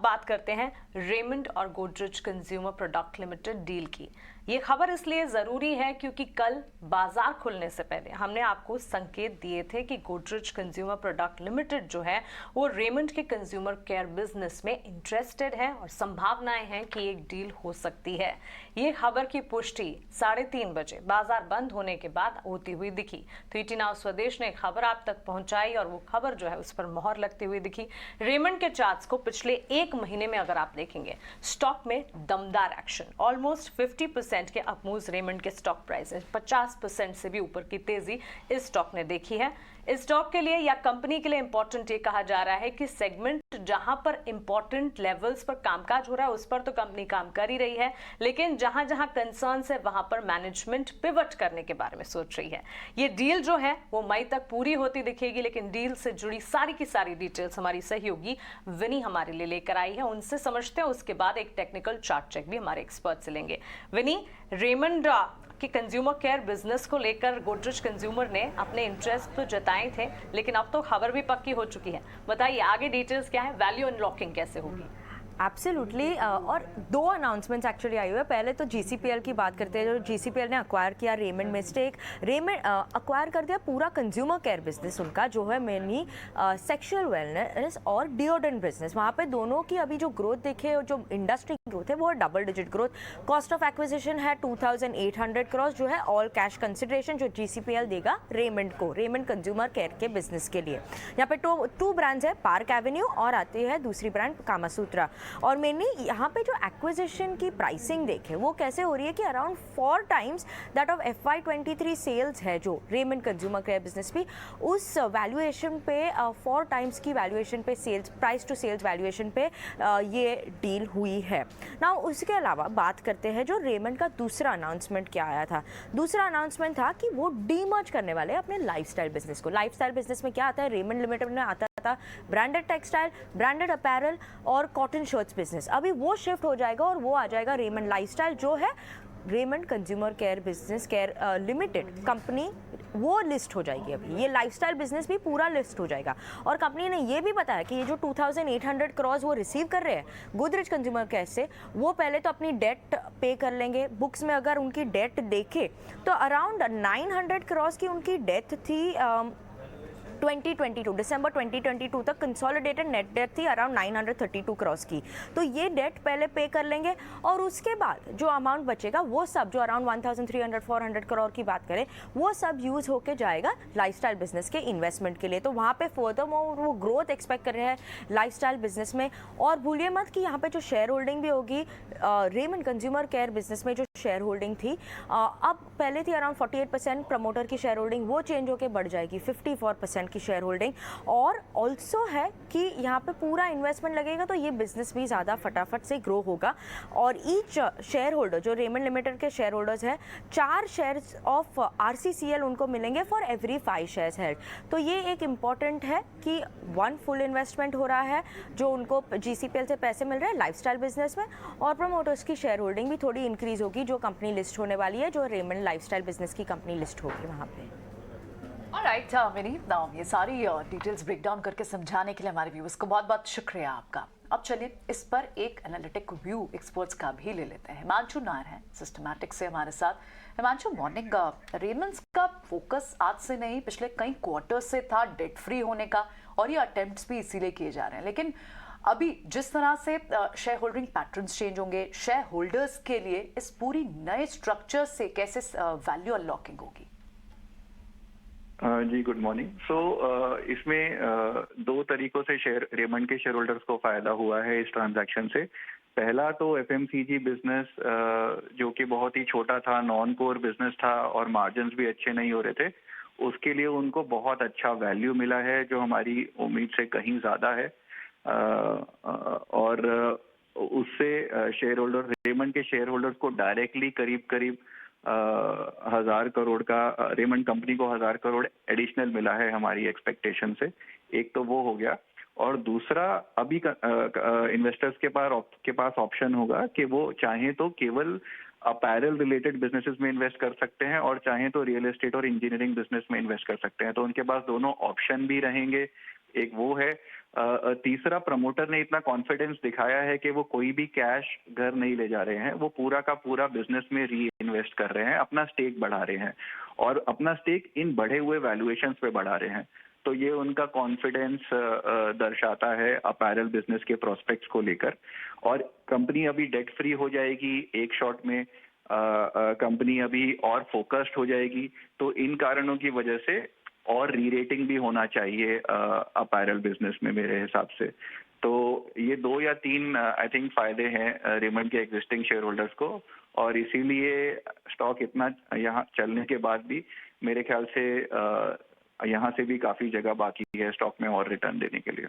बात करते हैं रेमंड और Godrej consumer product limited deal की। ये खबर इसलिए जरूरी है क्योंकि कल बाजार खुलने से पहले हमने आपको संकेत दिए थे कि गोदरेज कंज्यूमर प्रोडक्ट लिमिटेड जो है वो रेमंड के कंज्यूमर केयर बिजनेस में इंटरेस्टेड है और संभावनाएं हैं कि एक डील हो सकती है। ये खबर की पुष्टि 3:30 बजे बाजार बंद होने के बाद होती हुई दिखी। तो ईटी नाउ स्वदेश ने खबर आप तक पहुंचाई और वो खबर जो है उस पर मोहर लगती हुई दिखी। रेमंड के चार्ट्स को पिछले एक महीने में अगर आप देखेंगे, स्टॉक में दमदार एक्शन, ऑलमोस्ट 50% के अपमूव्स रेमंड के स्टॉक प्राइस है। 50% से भी ऊपर की तेजी इस स्टॉक ने देखी है। इस स्टॉक के लिए या कंपनी के लिए इंपॉर्टेंट ये कहा जा रहा है कि सेगमेंट जहां पर इंपॉर्टेंट लेवल्स पर कामकाज हो रहा है उस पर तो कंपनी काम कर ही रही है, लेकिन जहां जहां कंसर्न्स है वहां पर मैनेजमेंट पिवट करने के बारे में सोच रही है। ये डील जो है वो मई तक पूरी होती दिखेगी, लेकिन डील से जुड़ी सारी की सारी डिटेल्स हमारी सहयोगी विनी हमारे लिए लेकर आई है। उनसे समझते हैं, उसके बाद एक टेक्निकल चार्ट चेक भी हमारे एक्सपर्ट से लेंगे। विनी, रेमंड कि कंज्यूमर केयर बिजनेस को लेकर गोदरेज कंज्यूमर ने अपने इंटरेस्ट तो जताए थे, लेकिन अब तो खबर भी पक्की हो चुकी है। बताइए आगे डिटेल्स क्या है, वैल्यू अनलॉकिंग कैसे होगी? एब्सोल्युटली और दो अनाउंसमेंट्स एक्चुअली आई हुई है। पहले तो जीसीपीएल की बात करते हैं, जो जीसीपीएल ने अक्वायर किया रेमंड में स्टेक। रेमंड अक्वायर कर दिया पूरा कंज्यूमर केयर बिजनेस उनका, जो है मेनली सेक्सुअल वेलनेस और डिओड्रेंट बिजनेस। वहाँ पे दोनों की अभी जो ग्रोथ देखे और जो इंडस्ट्री ग्रोथ है वो है double digit growth. Cost of acquisition है 2800 करोड़, जो है ऑल कैश कंसिडरेशन जो जीसीपीएल देगा रेमंड को, रेमंड कंज्यूमर केयर के बिजनेस के लिए। यहाँ पे टू ब्रांड्स है, पार्क एवेन्यू और आती है दूसरी ब्रांड कामासूत्रा। और मैंने यहाँ पे जो एक्विजिशन की प्राइसिंग देखे वो कैसे हो रही है कि around 4 times that of FY23 sales है जो रेमंड कंज्यूमर केयर बिजनेस भी, उस वैल्यूएशन पे 4 टाइम्स की वैल्यूएशन पे sales price to sales valuation पे ये डील हुई है ना। उसके अलावा बात करते हैं जो रेमंड का दूसरा अनाउंसमेंट क्या आया था। दूसरा अनाउंसमेंट था कि वो डीमर्ज करने वाले अपने लाइफस्टाइल बिजनेस को। लाइफस्टाइल बिजनेस में क्या आता है, रेमंड लिमिटेड में आता था ब्रांडेड टेक्सटाइल, ब्रांडेड अपैरल और कॉटन शर्ट्स बिजनेस। अभी वो शिफ्ट हो जाएगा और वो आ जाएगा रेमंड लाइफस्टाइल, जो है Raymond consumer care business care limited company, वो लिस्ट हो जाएगी। अभी ये लाइफस्टाइल बिजनेस भी पूरा लिस्ट हो जाएगा। और कंपनी ने ये भी बताया कि ये जो 2800 करोड़ वो रिसीव कर रहे हैं गोदरेज कंज्यूमर केयर से, वो पहले तो अपनी डेट पे कर लेंगे। बुक्स में अगर उनकी डेट देखे तो अराउंड 900 करोड़ की उनकी डेट थी 2022 दिसंबर 2022 तक कंसोलिडेटेड नेट डेट थी अराउंड 932 करोड़ की। तो ये डेट पहले पे कर लेंगे और उसके बाद जो अमाउंट बचेगा वो सब, जो अराउंड 1300-400 करोड़ की बात करें, वो सब यूज होके जाएगा लाइफस्टाइल बिजनेस के इन्वेस्टमेंट के लिए। तो वहाँ पे फर्दर वो ग्रोथ एक्सपेक्ट कर रहे हैं लाइफस्टाइल बिजनेस में। और भूलिए मत कि यहाँ पे जो शेयर होल्डिंग भी होगी रेमंड कंज्यूमर केयर बिजनेस में, जो शेयर होल्डिंग थी अब पहले थी अराउंड 48% प्रमोटर की शेयर होल्डिंग, वो चेंज होकर बढ़ जाएगी 54% की शेयर होल्डिंग। और ऑल्सो है कि यहाँ पे पूरा इन्वेस्टमेंट लगेगा तो ये बिजनेस भी ज़्यादा फटाफट से ग्रो होगा। और ईच शेयर होल्डर जो रेमंड लिमिटेड के शेयर होल्डर्स हैं, 4 शेयर्स ऑफ RCCL उनको मिलेंगे फॉर एवरी 5 शेयर्स हेल्ड। तो ये एक इम्पॉर्टेंट है कि 1 फुल इन्वेस्टमेंट हो रहा है जो उनको GCPL से पैसे मिल रहे हैं लाइफस्टाइल बिजनेस में, और प्रमोटर्स की शेयर होल्डिंग भी थोड़ी इंक्रीज होगी जो कंपनी लिस्ट होने वाली है, जो रेमंड लाइफस्टाइल बिजनेस की कंपनी लिस्ट होगी वहाँ पे। ऑलराइट विनी, ये सारी डिटेल्स ब्रेक डाउन करके समझाने के लिए हमारे व्यूअर्स को बहुत बहुत शुक्रिया आपका। अब चलिए इस पर एक एनालिटिक व्यू एक्सपर्ट्स का भी ले लेते हैं। हिमांशु नायर हैं सिस्टमैटिक से हमारे साथ। हिमांशु, मॉर्निंग। रेमंड्स का फोकस आज से नहीं पिछले कई क्वार्टर से था डेट फ्री होने का, और ये अटेम्प्ट्स भी इसीलिए किए जा रहे हैं। लेकिन अभी जिस तरह से शेयर होल्डिंग पैटर्न्स चेंज होंगे शेयर होल्डर्स के लिए, इस पूरी नए स्ट्रक्चर से कैसे वैल्यू अनलॉकिंग होगी? जी गुड मॉर्निंग। इसमें 2 तरीकों से रेमंड के शेयर होल्डर्स को फायदा हुआ है इस ट्रांजैक्शन से। पहला तो FMCG बिजनेस जो कि बहुत ही छोटा था, नॉन कोर बिजनेस था और मार्जिन्स भी अच्छे नहीं हो रहे थे, उसके लिए उनको बहुत अच्छा वैल्यू मिला है जो हमारी उम्मीद से कहीं ज़्यादा है। और उससे शेयर होल्डर, रेमंड के शेयर होल्डर्स को डायरेक्टली करीब 1000 करोड़ का, रेमंड कंपनी को 1000 करोड़ एडिशनल मिला है हमारी एक्सपेक्टेशन से। एक तो वो हो गया, और दूसरा अभी इन्वेस्टर्स के पास ऑप्शन होगा कि वो चाहें तो केवल अपैरल रिलेटेड बिजनेसेस में इन्वेस्ट कर सकते हैं और चाहें तो रियल एस्टेट और इंजीनियरिंग बिजनेस में इन्वेस्ट कर सकते हैं। तो उनके पास दोनों ऑप्शन भी रहेंगे। एक वो है। तीसरा, प्रमोटर ने इतना कॉन्फिडेंस दिखाया है कि वो कोई भी कैश घर नहीं ले जा रहे हैं, वो पूरा का पूरा बिजनेस में री इन्वेस्ट कर रहे हैं, अपना स्टेक बढ़ा रहे हैं और अपना स्टेक इन बढ़े हुए वैल्यूएशंस पे बढ़ा रहे हैं। तो ये उनका कॉन्फिडेंस दर्शाता है अपैरल बिजनेस के प्रोस्पेक्ट्स को लेकर। और कंपनी अभी डेट फ्री हो जाएगी एक शॉट में, कंपनी अभी और फोकस्ड हो जाएगी। तो इन कारणों की वजह से और री रेटिंग भी होना चाहिए अपैरल बिजनेस में मेरे हिसाब से। तो ये 2 या 3 आई थिंक फायदे हैं रेमंड के एग्जिस्टिंग शेयर होल्डर्स को, और इसीलिए स्टॉक इतना यहाँ चलने के बाद भी मेरे ख्याल से यहाँ से भी काफी जगह बाकी है स्टॉक में और रिटर्न देने के लिए।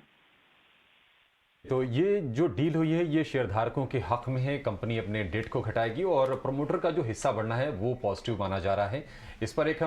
तो ये जो डील हुई है ये शेयरधारकों के हक में है, कंपनी अपने डेट को घटाएगी और प्रमोटर का जो हिस्सा बढ़ना है वो पॉजिटिव माना जा रहा है। इस पर एक हम